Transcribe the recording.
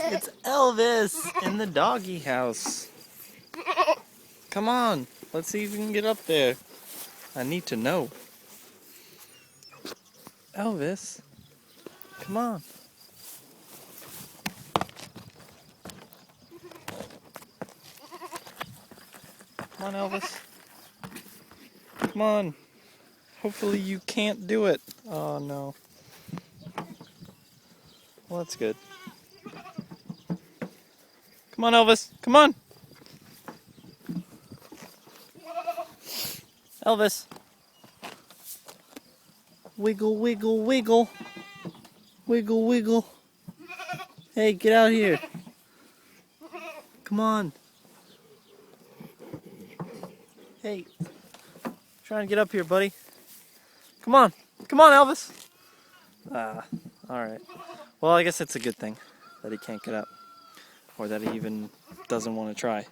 It's Elvis in the doggy house. Come on, let's see if we can get up there. I need to know. Elvis, come on. Come on, Elvis. Come on. Hopefully you can't do it. Oh, no. Well, that's good. Come on, Elvis. Come on. Elvis. Wiggle, wiggle, wiggle. Wiggle, wiggle. Hey, get out here. Come on. Hey. Trying to get up here, buddy. Come on. Come on, Elvis. Alright. Well, I guess it's a good thing that he can't get up. Or that he even doesn't want to try.